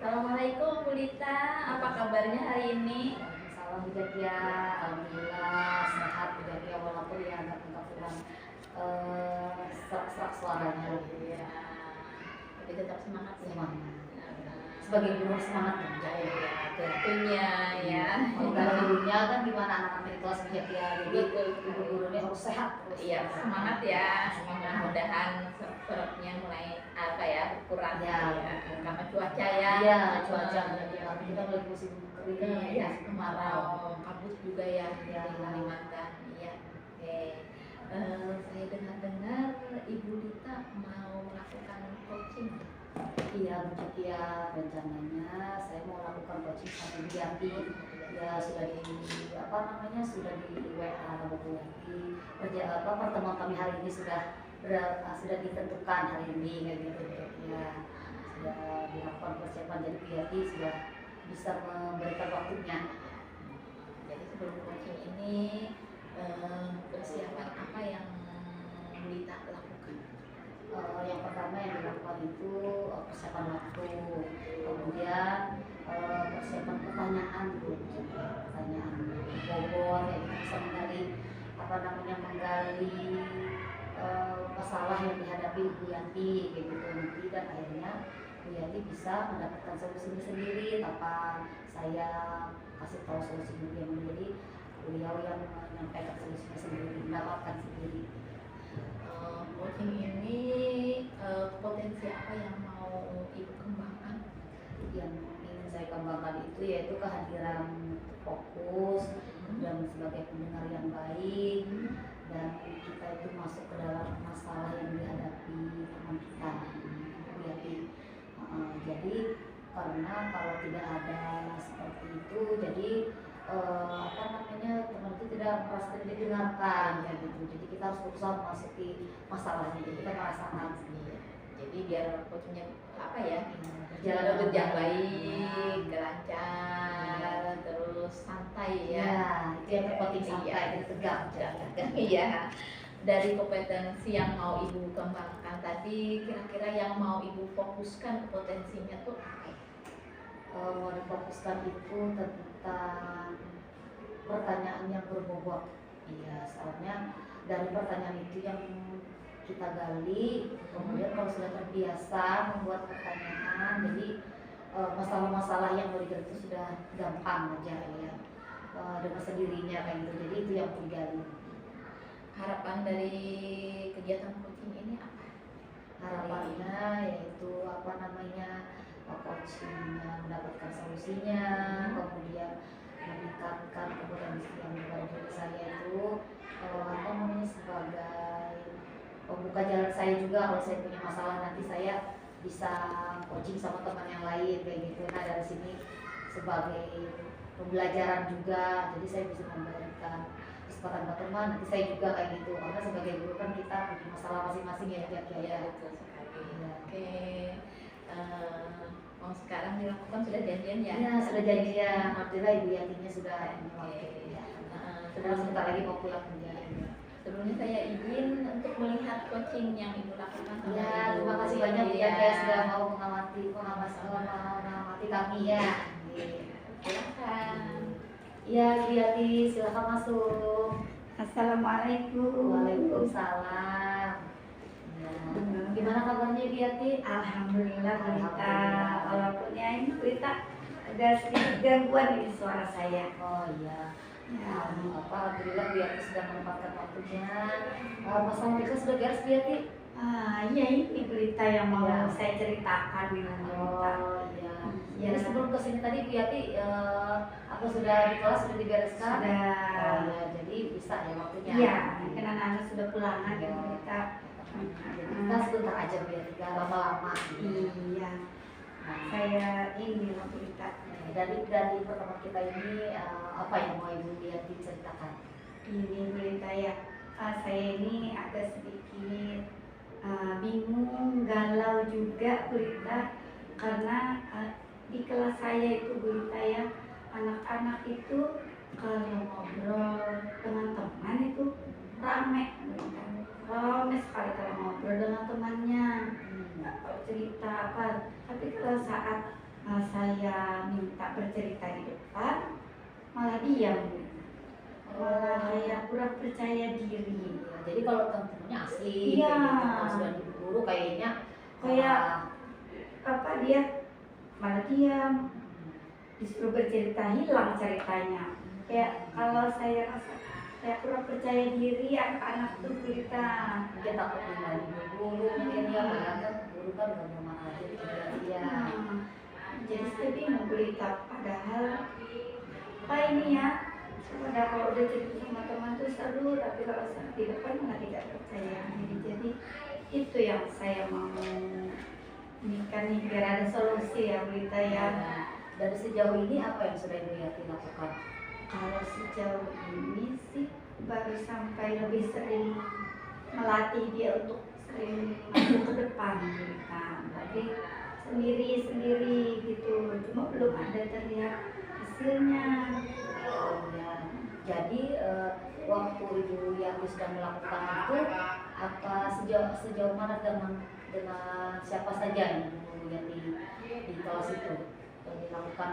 Assalamualaikum Bu Lita, apa kabarnya hari ini? Salam Bu Jakia, alhamdulillah sehat Bu Jakia walaupun ya agak kurang serak-serak suaranya. Ya, tapi tetap semangat ya. Semangat. Sebagai guru semangat ya Bu Jakia. Ya, tentunya ya. Kalau gurunya kan gimana anak-anak di kelas Bu Jakia, jadi Betul. guru-gurunya harus sehat. Iya, semangat ya. Mudah-mudahan seretnya mulai berkurang Ya, karena cuaca ya. Iya, cuaca tapi kita lagi musim kering ya, kemarau, kabut juga ya di Ya. Kalimantan. Iya. Oke. Saya dengar-dengar Ibu Lita mau melakukan coaching. Iya Bu Jakia, rencananya saya mau lakukan coaching sama Bu Yanti. Ya sudah sudah di WA Bu Yanti. Pertemuan kami hari ini sudah ditentukan hari ini kayak gitu Bu Jakia. Sudah dilakukan persiapan, jadi Bu Yanti sudah bisa memberikan waktunya. Jadi sebelum coaching ini persiapan apa yang Bu Lita lakukan? Yang pertama yang dilakukan itu persiapan waktu, kemudian persiapan pertanyaan Bu, pertanyaan bobot yang bisa menggali masalah yang dihadapi Bu Yanti kayak gitu nanti, dan akhirnya Bu Yanti bisa mendapatkan solusinya sendiri tanpa saya kasih tahu solusinya dia, jadi beliau yang menyampaikan solusinya sendiri, mendapatkan sendiri. Coaching ini potensi apa yang mau Ibu kembangkan? Yang ingin saya kembangkan itu yaitu kehadiran fokus dan sebagai pendengar yang baik, dan kita itu masuk ke dalam masalah yang dihadapi teman kita. Jadi karena kalau tidak ada seperti itu, jadi teman itu tidak merasa didengarkan ya gitu. Jadi kita harus berusaha memasuki masalahnya, jadi kita merasakan. Jadi biar coachingnya berjalan baik, lancar, terus santai ya. Ya, itu yang terpenting, santai dan tegak. Iya. Dari kompetensi yang mau Ibu kembangkan tadi, kira-kira yang mau Ibu fokuskan potensinya tuh apa? Mau difokuskan itu tentang pertanyaan yang berbobot. Iya, soalnya dari pertanyaan itu yang kita gali, kemudian kalau sudah terbiasa membuat pertanyaan, jadi masalah-masalah yang mau digali itu sudah gampang aja ya, dengan sendirinya kayak gitu. Jadi itu yang digali. Harapan dari kegiatan coaching ini apa? Harapannya yaitu coachingnya mendapatkan solusinya, kemudian meningkatkan kompetensi yang ada diri saya itu sebagai pembuka jalan saya juga. Kalau saya punya masalah nanti saya bisa coaching sama teman yang lain kayak gitu. Nah dari sini sebagai pembelajaran juga, jadi saya bisa memberikan kesempatan ke teman, nanti saya juga kayak gitu, karena sebagai guru kan kita punya masalah masing-masing ya tiap Ya, betul sekali. Ya. Oke. Sekarang dilakukan sudah janjian ya? Iya, sudah janjian. Alhamdulillah Ibu Yantinya sudah Ya. sudah sebentar lagi mau pulang kerja. Sebelumnya saya izin untuk melihat coaching yang Ibu lakukan. Ya, terima kasih banyak Bu Yanti sudah mau mengamati kami ya. Silakan. Iya, Bu Yanti silakan masuk. Assalamualaikum. Waalaikumsalam. Ya. Gimana kabarnya Bu Yanti? Alhamdulillah Berita. Walaupun ya ini Berita agak sedikit gangguan ini suara saya. Oh iya. Ya. Alhamdulillah Bu Yanti sudah menempatkan waktunya. Masalah kita sudah beres Bu Yanti? Iya ini Berita yang mau Ya. saya ceritakan dengan Berita. Oh iya. Iya. Jadi sebelum kesini tadi Bu Yanti aku sudah di kelas sudah dibereskan. Sudah. Oh iya, jadi bisa ya waktunya. Iya, kan anak-anak sudah pulangan ya Berita. Jadi kita sebentar aja Bu Yanti, gak lama-lama. Iya. Saya ini loh Berita. Dari pertemuan kita ini apa yang mau Ibu Yanti ceritakan? Ini Berita ya. Saya ini agak sedikit bingung, galau juga Berita, karena di kelas saya itu Berita ya, anak-anak itu kalau ngobrol dengan teman itu rame Berita, rame sekali kalau ngobrol dengan temannya, cerita apa. Tapi kalau saat saya minta bercerita di depan malah diam, malah kayak kurang percaya diri. Ya, jadi kalau temennya asli, Iya. kayak gitu, kalau sudah di guru kayaknya Kayak ah, apa, dia malah diam, disuruh bercerita hilang ceritanya. Kayak kalau saya rasa saya kurang percaya diri, anak-anak tuh cerita. mungkin takut tinggal di guru, mungkin ya kan guru kan udah mau aja dia. Jadi saya bingung berita, padahal apa ini ya, padahal kalau udah cerita sama teman tuh seru, tapi kalau saat di depan malah tidak percaya diri. Jadi itu yang saya mau ini kan nih, biar ada solusi ya berita ya. Dari sejauh ini apa yang sudah Ibu Yati lakukan? Kalau sejauh ini sih baru sampai lebih sering melatih dia untuk sering masuk ke depan berita, tapi sendiri-sendiri gitu, cuma belum ada terlihat hasilnya. Oh, ya. Jadi waktu Ibu Yati sudah melakukan itu, apa sejauh mana dengan siapa saja yang Ibu Yati di kelas itu dilakukan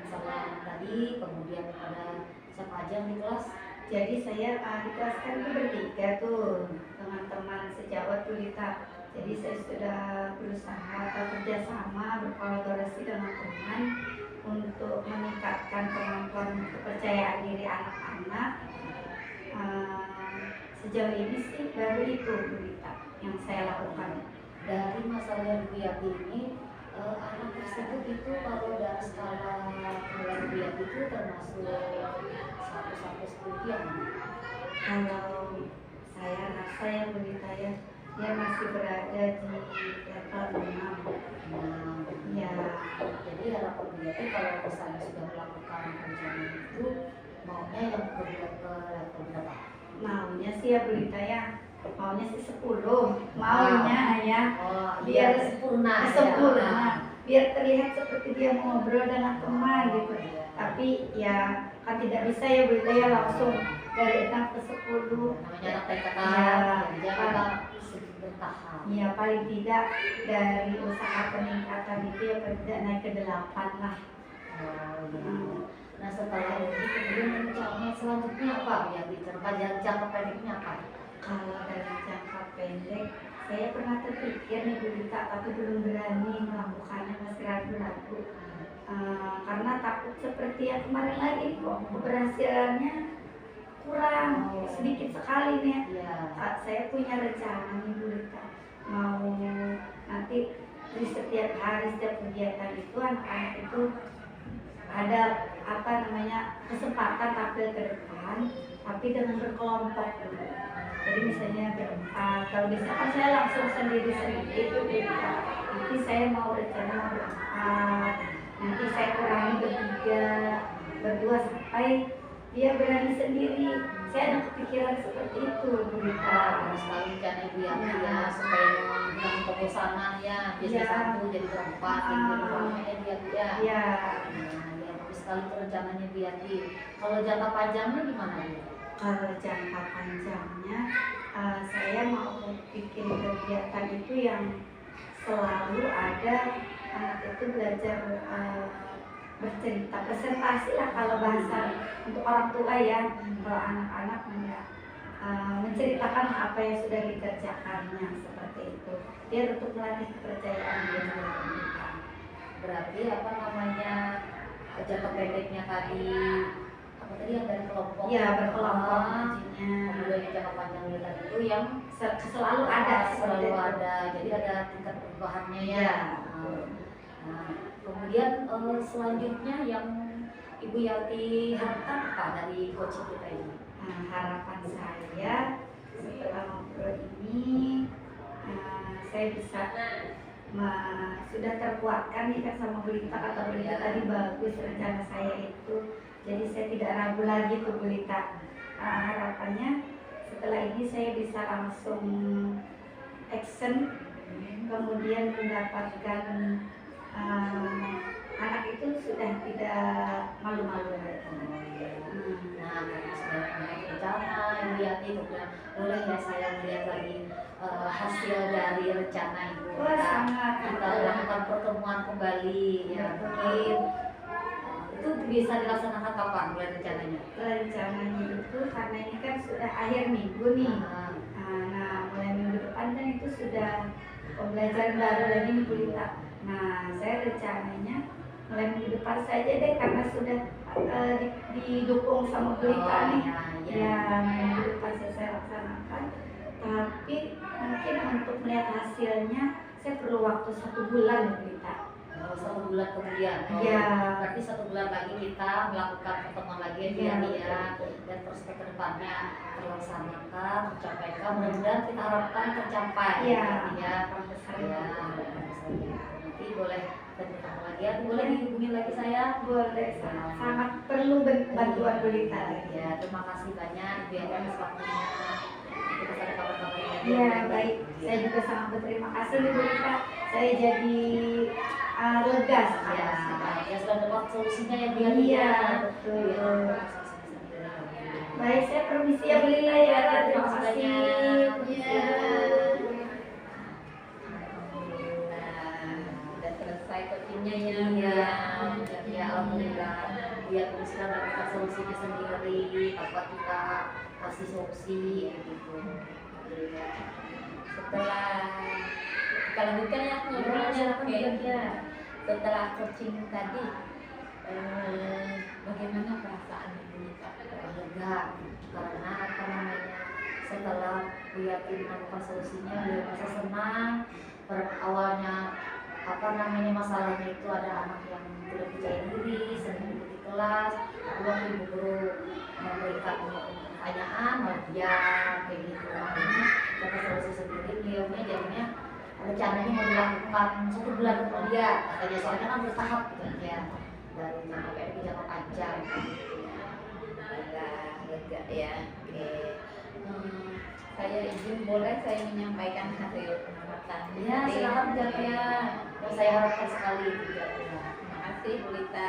sama tadi, kemudian ada siapa aja yang di kelas? Jadi saya di kelas kan itu bertiga tuh teman-teman sejawat Gurita. Jadi saya sudah berusaha kerjasama berkolaborasi dengan teman untuk meningkatkan kemampuan kepercayaan diri anak-anak. Sejauh ini sih baru itu Gurita yang saya lakukan. Dari masalah Ibu Yati ini, anak tersebut itu kalau dari skala penilaian Ibu Yati itu termasuk 1 sampai 10 yang Kalau saya rasa ya Gurita ya, dia masih berada di level 6. Ya, jadi harapan Ibu Yati kalau misalnya sudah melakukan rencana itu, maunya yang ke level berapa? maunya sih ya Gurita ya, maunya sih 10, maunya ya Oh, biar sempurna. sempurna, Ya. biar terlihat seperti dia ngobrol dengan teman gitu. Tapi ya kan tidak bisa ya Gurita ya langsung dari 6 ke 10. Namanya anak TK Ya, kan, jadi kita sedikit bertahap. Ya paling tidak dari usaha peningkatan itu ya paling tidak naik ke 8 lah. Oh, iya. Nah setelah ini kemudian rencana selanjutnya apa ya, jangka pendeknya apa? Kalau dari jangka pendek, saya pernah terpikir nih Gurita, tapi belum berani melakukannya, masih ragu-ragu. Karena takut seperti yang kemarin lagi kok, keberhasilannya kurang, sedikit sekali nih. Iya. Saya punya rencana nih Gurita, mau nanti di setiap hari, setiap kegiatan itu anak-anak itu ada kesempatan tampil ke depan, tapi dengan berkelompok dulu. Jadi misalnya berempat, kalau bisa kan saya langsung sendiri-sendiri itu Gurita. Nanti saya mau rencana mau berempat, nanti saya kurangi bertiga, berdua sampai dia berani sendiri. Saya ada kepikiran seperti itu Gurita. Harus sekali rencana Ibu Yati ya, supaya menghilangkan kebosanan ya, biasanya Ya. 1 jadi 4, jadi berapa dia ya. Ya, Nah, ya bagus sekali itu rencananya Ibu Yati. Kalau jangka panjangnya gimana Bu? kalau jangka panjangnya saya mau bikin kegiatan itu yang selalu ada anak itu belajar bercerita, presentasi lah kalau bahasa untuk orang tua ya. Kalau anak-anak menceritakan apa yang sudah dikerjakannya seperti itu. Dia untuk melatih kepercayaan diri. Berarti apa namanya, jangka pendeknya tadi apa tadi yang dari kelompok? Ya berkelompok Ah, nantinya. kemudian yang jangka panjangnya tadi itu yang Selalu ada, selalu seperti itu. ada, jadi ada tingkat perubahannya ya. Ya. Nah, kemudian selanjutnya yang Ibu Yati harapkan apa dari coaching kita ini? Nah, harapan saya setelah ngobrol ini saya bisa sudah terkuatkan nih kan sama Gurita, kata Gurita tadi bagus rencana saya itu, jadi saya tidak ragu lagi tuh Gurita. Harapannya setelah ini saya bisa langsung action, kemudian mendapatkan anak itu sudah tidak malu-malu lagi. Nah, karena sudah rencana, Ibu Yati kemudian boleh ya saya melihat lagi hasil dari rencana Ibu. Wah, sangat Kita melakukan pertemuan kembali ya, mungkin itu bisa dilaksanakan kapan bulan rencananya? Rencananya itu karena ini kan sudah akhir minggu nih. Nah, mulai minggu depan kan itu sudah pembelajaran baru lagi nih Bu Lita. Nah, saya rencananya mulai minggu depan saja deh karena sudah didukung sama Bu Lita nih. Ya, minggu depan saya laksanakan. Tapi mungkin untuk melihat hasilnya saya perlu waktu 1 bulan Bu Lita. 1 bulan kemudian. Iya. Berarti 1 bulan lagi kita melakukan pertemuan lagi ya, dan prospek kedepannya terlaksanakan, tercapaikan, mudah-mudahan kita harapkan tercapai. Iya. Ya, nanti boleh bertemu lagi ya, boleh dihubungi lagi saya. Boleh, sangat perlu bantuan Bu Lita. Ya, terima kasih banyak Bu Yati atas waktunya. Kita ada kabar-kabarnya. Ya, baik. Saya juga sangat berterima kasih nih Bu Lita. Saya jadi lega sekarang. Ya sudah dapat solusinya ya Bu Yati. Iya, betul. Baik, saya permisi ya Bu Lita ya. Terima kasih. Iya. Udah selesai coachingnya ya. Ya, alhamdulillah. Dia teruskan dapat solusinya sendiri. Apa kita kasih solusi gitu. Setelah kita lanjutkan ya ngobrolnya. Oke. Setelah coaching tadi, bagaimana perasaan Ibu Lita? Lega, karena apa namanya, setelah Bu Yati menemukan solusinya, beliau merasa senang. Awalnya apa namanya masalahnya itu ada anak yang tidak percaya diri, sering mengikuti kelas, waktu ibu guru memberikan pertanyaan malah diam kayak gitu. Makanya dapat solusi sendiri, beliaunya jadinya rencananya mau dilakukan 1 bulan kemudian, katanya soalnya kan bertahap gitu ya, dari jangka pendek ke jangka panjang. Lega ya. Oke. Saya izin boleh saya menyampaikan hasil pengamatan. Ya, silakan Bu Yati ya. Yang saya harapkan sekali Bu Yati. Terima kasih Bu Lita.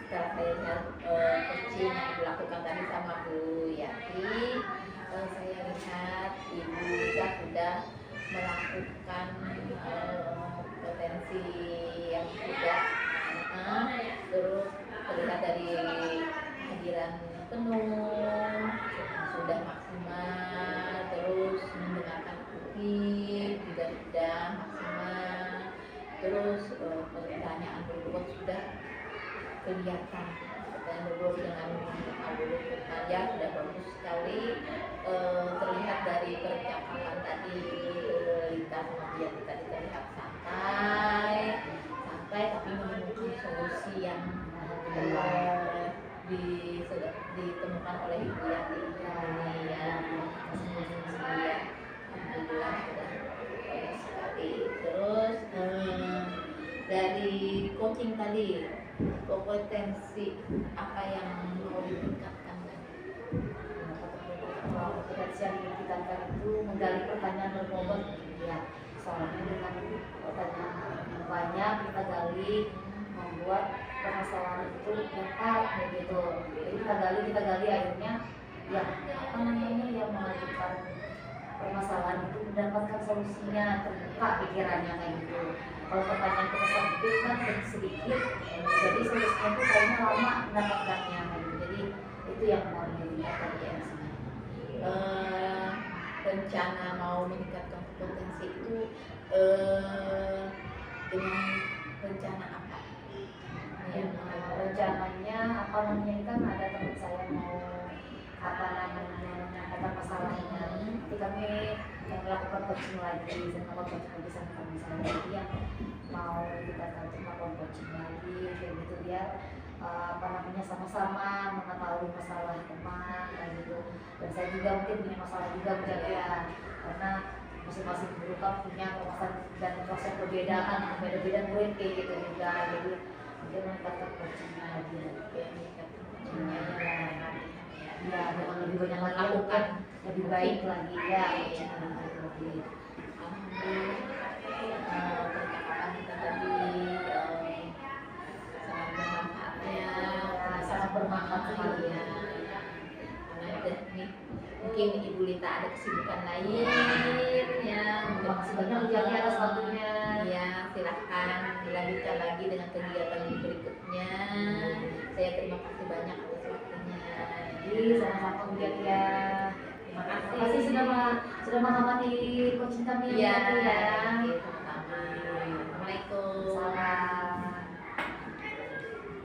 Setelah saya lihat coaching yang dilakukan tadi sama Bu Yati, saya lihat Ibu Lita sudah melakukan potensi yang sudah terus terlihat dari hadiran penuh, sudah maksimal, terus mendengarkan aktif juga sudah maksimal, terus pertanyaan berbobot sudah kelihatan, pertanyaan berbobot dengan alur ya sudah bagus sekali. Terlihat dari percakapan tadi Lita sama dia tadi terlihat santai tapi menemukan solusi yang ditemukan oleh Ibu Yati ini ya. Alhamdulillah sudah bagus sekali. Terus dari coaching tadi, kompetensi apa yang mau ditingkatkan tadi? Kompetensi yang ditingkatkan itu menggali pertanyaan berbobot ya. Soalnya dengan pertanyaan yang banyak kita gali, membuat permasalahan itu dapat begitu. Jadi kita gali akhirnya yang apa namanya yang mengajukan permasalahan itu mendapatkan solusinya, terbuka pikirannya kayak gitu. Kalau pertanyaan kita sempit kan sedikit, jadi solusinya itu kayaknya lama mendapatkannya kayak gitu. Jadi itu yang mau ditingkatkan ya. Rencana mau meningkatkan potensi itu dengan rencana apa? Ya, rencananya apa namanya kan ada teman saya mau apa namanya menyampaikan masalahnya. Nanti kami yang melakukan coaching lagi, sama coaching lagi sama teman saya. Jadi yang mau kita melakukan coaching lagi kayak gitu dia apa namanya sama-sama mengetahui masalah teman kayak gitu. Dan saya juga mungkin punya masalah juga menjaga karena masing-masing guru kan punya permasalahan dan proses berbeda kan, beda-beda murid kayak gitu juga. Jadi mungkin meningkatkan coachingnya lagi ya, dengan lebih banyak melakukan lebih baik lagi ya. Alhamdulillah percakapan kita tadi mungkin Ibu Lita ada kesibukan lain ya. Terima kasih banyak Bu Jati atas waktunya. Ya, silahkan dilanjutkan lagi dengan kegiatan berikutnya. Saya terima kasih banyak atas waktunya. Jadi sama-sama Bu Jati ya. Terima Terima kasih. kasih sudah menghormati coaching kami Iya, ya. Bu Jati ya. sama-sama. Assalamualaikum. Salam.